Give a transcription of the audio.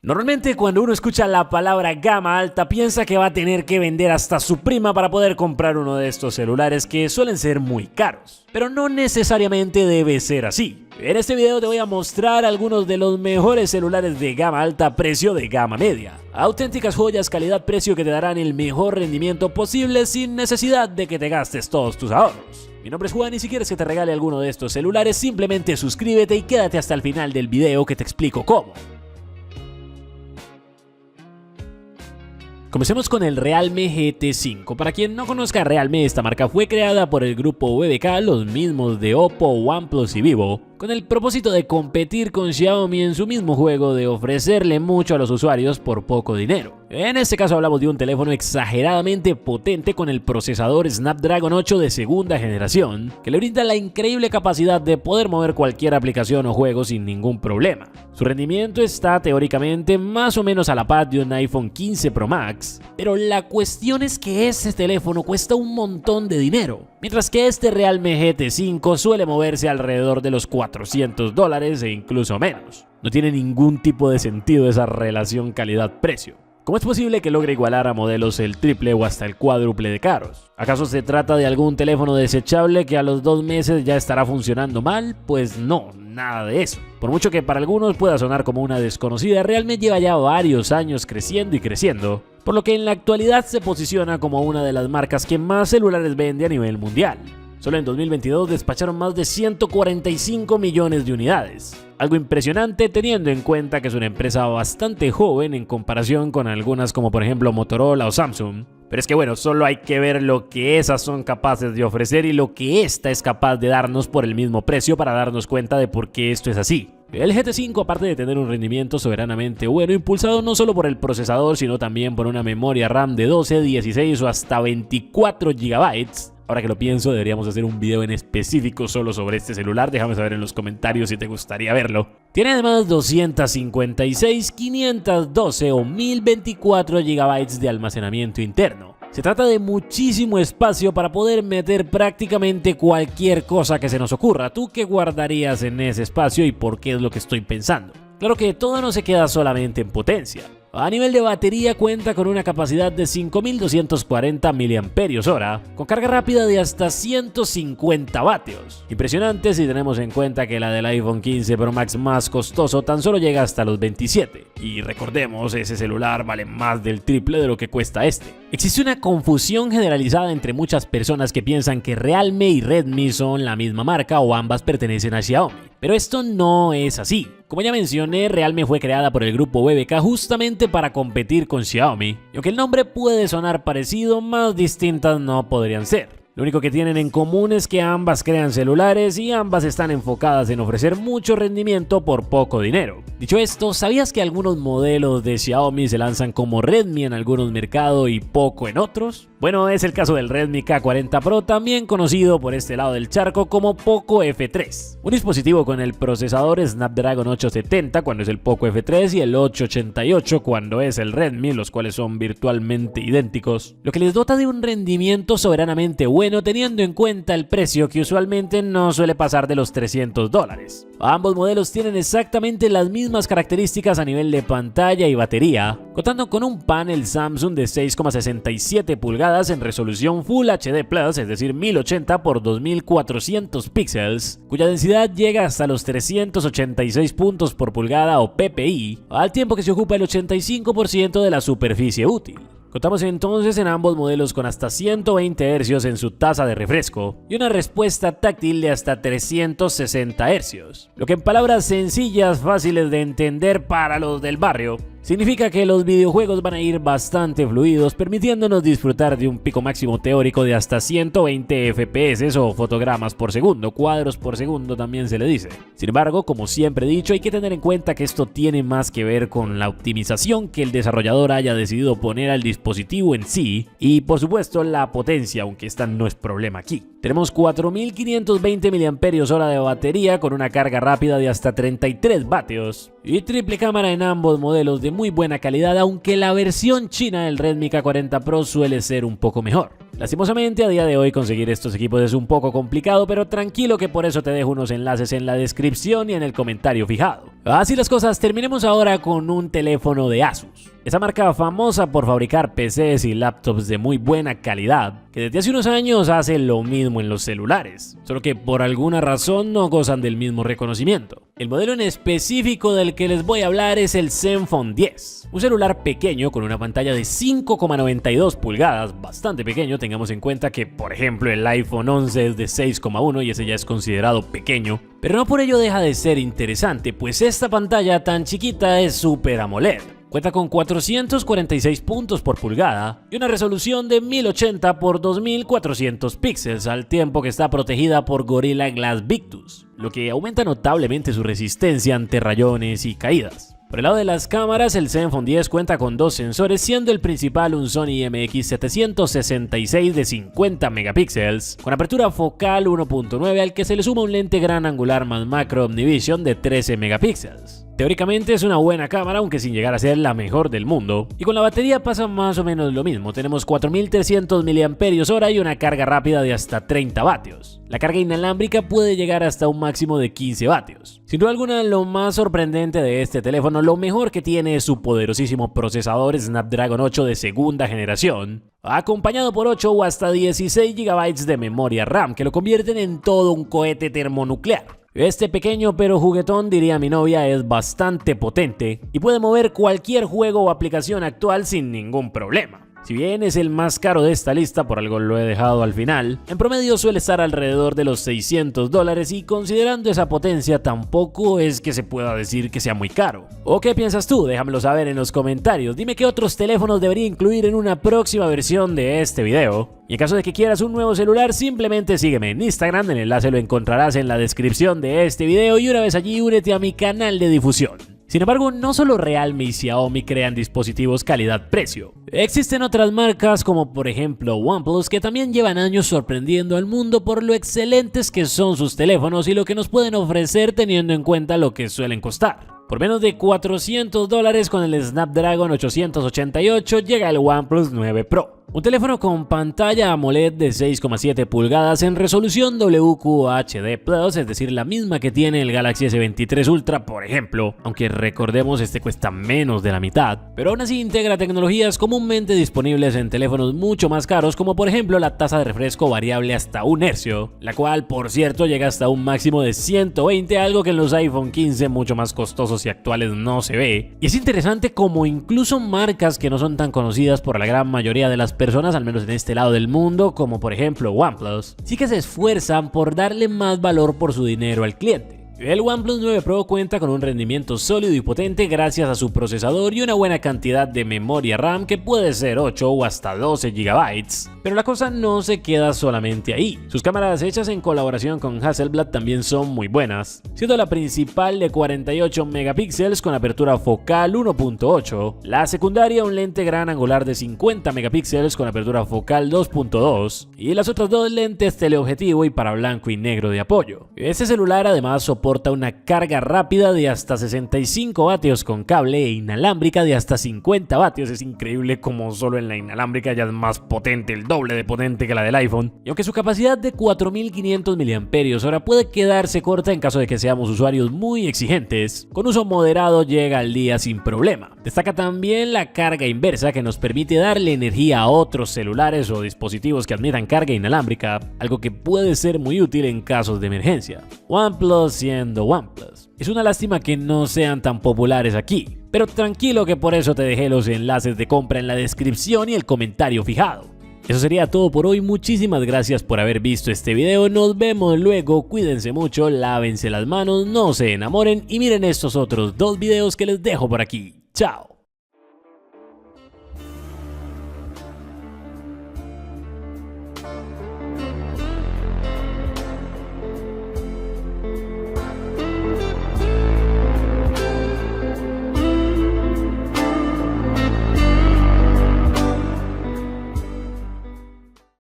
Normalmente cuando uno escucha la palabra gama alta piensa que va a tener que vender hasta su prima para poder comprar uno de estos celulares que suelen ser muy caros. Pero no necesariamente debe ser así. En este video te voy a mostrar algunos de los mejores celulares de gama alta a precio de gama media. Auténticas joyas calidad-precio que te darán el mejor rendimiento posible sin necesidad de que te gastes todos tus ahorros. Mi nombre es Juan y si quieres que te regale alguno de estos celulares simplemente suscríbete y quédate hasta el final del video que te explico cómo. Comencemos con el Realme GT5. Para quien no conozca Realme, esta marca fue creada por el grupo BBK, los mismos de Oppo, OnePlus y Vivo, con el propósito de competir con Xiaomi en su mismo juego de ofrecerle mucho a los usuarios por poco dinero. En este caso hablamos de un teléfono exageradamente potente con el procesador Snapdragon 8 de segunda generación, que le brinda la increíble capacidad de poder mover cualquier aplicación o juego sin ningún problema. Su rendimiento está teóricamente más o menos a la par de un iPhone 15 Pro Max, pero la cuestión es que este teléfono cuesta un montón de dinero, mientras que este Realme GT5 suele moverse alrededor de los $400 e incluso menos. No tiene ningún tipo de sentido esa relación calidad-precio. ¿Cómo es posible que logre igualar a modelos el triple o hasta el cuádruple de caros? ¿Acaso se trata de algún teléfono desechable que a los 2 meses ya estará funcionando mal? Pues no, nada de eso. Por mucho que para algunos pueda sonar como una desconocida, Realme lleva ya varios años creciendo y creciendo, por lo que en la actualidad se posiciona como una de las marcas que más celulares vende a nivel mundial. Solo en 2022 despacharon más de 145 millones de unidades. Algo impresionante teniendo en cuenta que es una empresa bastante joven en comparación con algunas como por ejemplo Motorola o Samsung. Pero es que bueno, solo hay que ver lo que esas son capaces de ofrecer y lo que esta es capaz de darnos por el mismo precio para darnos cuenta de por qué esto es así. El GT5, aparte de tener un rendimiento soberanamente bueno, impulsado no solo por el procesador sino también por una memoria RAM de 12, 16 o hasta 24 GB, ahora que lo pienso, deberíamos hacer un video en específico solo sobre este celular. Déjame saber en los comentarios si te gustaría verlo. Tiene además 256, 512 o 1024 GB de almacenamiento interno. Se trata de muchísimo espacio para poder meter prácticamente cualquier cosa que se nos ocurra. ¿Tú qué guardarías en ese espacio y por qué es lo que estoy pensando? Claro que todo no se queda solamente en potencia. A nivel de batería cuenta con una capacidad de 5240 mAh, con carga rápida de hasta 150 vatios. Impresionante si tenemos en cuenta que la del iPhone 15 Pro Max más costoso tan solo llega hasta los 27. Y recordemos, ese celular vale más del triple de lo que cuesta este. Existe una confusión generalizada entre muchas personas que piensan que Realme y Redmi son la misma marca o ambas pertenecen a Xiaomi. Pero esto no es así. Como ya mencioné, Realme fue creada por el grupo BBK justamente para competir con Xiaomi, y aunque el nombre puede sonar parecido, más distintas no podrían ser. Lo único que tienen en común es que ambas crean celulares y ambas están enfocadas en ofrecer mucho rendimiento por poco dinero. Dicho esto, ¿sabías que algunos modelos de Xiaomi se lanzan como Redmi en algunos mercados y Poco en otros? Bueno, es el caso del Redmi K40 Pro, también conocido por este lado del charco como Poco F3. Un dispositivo con el procesador Snapdragon 870 cuando es el Poco F3 y el 888 cuando es el Redmi, los cuales son virtualmente idénticos, lo que les dota de un rendimiento soberanamente bueno teniendo en cuenta el precio que usualmente no suele pasar de los $300. Ambos modelos tienen exactamente las mismas características a nivel de pantalla y batería, contando con un panel Samsung de 6,67 pulgadas en resolución Full HD+, es decir 1080 x 2400 píxeles, cuya densidad llega hasta los 386 puntos por pulgada o ppi, al tiempo que se ocupa el 85% de la superficie útil. Contamos entonces en ambos modelos con hasta 120 Hz en su tasa de refresco y una respuesta táctil de hasta 360 Hz, lo que en palabras sencillas, fáciles de entender para los del barrio, significa que los videojuegos van a ir bastante fluidos, permitiéndonos disfrutar de un pico máximo teórico de hasta 120 FPS o fotogramas por segundo, cuadros por segundo también se le dice. Sin embargo, como siempre he dicho, hay que tener en cuenta que esto tiene más que ver con la optimización que el desarrollador haya decidido poner al dispositivo en sí y por supuesto la potencia, aunque esta no es problema aquí. Tenemos 4520 mAh de batería con una carga rápida de hasta 33 vatios y triple cámara en ambos modelos de muy buena calidad, aunque la versión china del Redmi K40 Pro suele ser un poco mejor. Lastimosamente a día de hoy conseguir estos equipos es un poco complicado, pero tranquilo que por eso te dejo unos enlaces en la descripción y en el comentario fijado. Así las cosas, terminemos ahora con un teléfono de Asus. Esa marca famosa por fabricar PCs y laptops de muy buena calidad, que desde hace unos años hace lo mismo en los celulares, solo que por alguna razón no gozan del mismo reconocimiento. El modelo en específico del que les voy a hablar es el Zenfone 10, un celular pequeño con una pantalla de 5,92 pulgadas, bastante pequeño, tengamos en cuenta que por ejemplo el iPhone 11 es de 6,1 y ese ya es considerado pequeño, pero no por ello deja de ser interesante, pues esta pantalla tan chiquita es Super AMOLED. Cuenta con 446 puntos por pulgada y una resolución de 1080 x 2400 píxeles, al tiempo que está protegida por Gorilla Glass Victus, lo que aumenta notablemente su resistencia ante rayones y caídas. Por el lado de las cámaras, el Zenfone 10 cuenta con dos sensores, siendo el principal un Sony IMX766 de 50 megapíxeles, con apertura focal 1.9 al que se le suma un lente gran angular más macro Omnivision de 13 megapíxeles. Teóricamente es una buena cámara, aunque sin llegar a ser la mejor del mundo, y con la batería pasa más o menos lo mismo. Tenemos 4300 mAh y una carga rápida de hasta 30 vatios. La carga inalámbrica puede llegar hasta un máximo de 15 vatios. Sin duda alguna, lo más sorprendente de este teléfono, lo mejor que tiene es su poderosísimo procesador Snapdragon 8 de segunda generación, acompañado por 8 o hasta 16 GB de memoria RAM, que lo convierten en todo un cohete termonuclear. Este pequeño pero juguetón, diría mi novia, es bastante potente y puede mover cualquier juego o aplicación actual sin ningún problema. Si bien es el más caro de esta lista, por algo lo he dejado al final, en promedio suele estar alrededor de los $600 y considerando esa potencia tampoco es que se pueda decir que sea muy caro. ¿O qué piensas tú? Déjamelo saber en los comentarios. Dime qué otros teléfonos debería incluir en una próxima versión de este video. Y en caso de que quieras un nuevo celular, simplemente sígueme en Instagram, el enlace lo encontrarás en la descripción de este video y una vez allí únete a mi canal de difusión. Sin embargo, no solo Realme y Xiaomi crean dispositivos calidad-precio. Existen otras marcas como por ejemplo OnePlus que también llevan años sorprendiendo al mundo por lo excelentes que son sus teléfonos y lo que nos pueden ofrecer teniendo en cuenta lo que suelen costar. Por menos de $400 con el Snapdragon 888 llega el OnePlus 9 Pro. Un teléfono con pantalla AMOLED de 6,7 pulgadas en resolución WQHD+, es decir, la misma que tiene el Galaxy S23 Ultra, por ejemplo, aunque recordemos este cuesta menos de la mitad, pero aún así integra tecnologías comúnmente disponibles en teléfonos mucho más caros, como por ejemplo la tasa de refresco variable hasta 1 Hz, la cual por cierto llega hasta un máximo de 120, algo que en los iPhone 15 mucho más costosos y actuales no se ve. Y es interesante como incluso marcas que no son tan conocidas por la gran mayoría de las personas, al menos en este lado del mundo, como por ejemplo OnePlus, sí que se esfuerzan por darle más valor por su dinero al cliente. El OnePlus 9 Pro cuenta con un rendimiento sólido y potente gracias a su procesador y una buena cantidad de memoria RAM que puede ser 8 o hasta 12 GB. Pero la cosa no se queda solamente ahí. Sus cámaras hechas en colaboración con Hasselblad también son muy buenas, siendo la principal de 48 megapíxeles con apertura focal 1.8, la secundaria un lente gran angular de 50 megapíxeles con apertura focal 2.2 y las otras dos lentes teleobjetivo y para blanco y negro de apoyo. Este celular además soporta una carga rápida de hasta 65 vatios con cable e inalámbrica de hasta 50 vatios. Es increíble como solo en la inalámbrica ya es más potente, el doble de potente que la del iPhone. Y aunque su capacidad de 4500 mAh puede quedarse corta en caso de que seamos usuarios muy exigentes, con uso moderado llega al día sin problema. Destaca también la carga inversa que nos permite darle energía a otros celulares o dispositivos que admitan carga inalámbrica, algo que puede ser muy útil en casos de emergencia. OnePlus siendo OnePlus. Es una lástima que no sean tan populares aquí, pero tranquilo que por eso te dejé los enlaces de compra en la descripción y el comentario fijado. Eso sería todo por hoy, muchísimas gracias por haber visto este video, nos vemos luego, cuídense mucho, lávense las manos, no se enamoren y miren estos otros 2 videos que les dejo por aquí. Chao.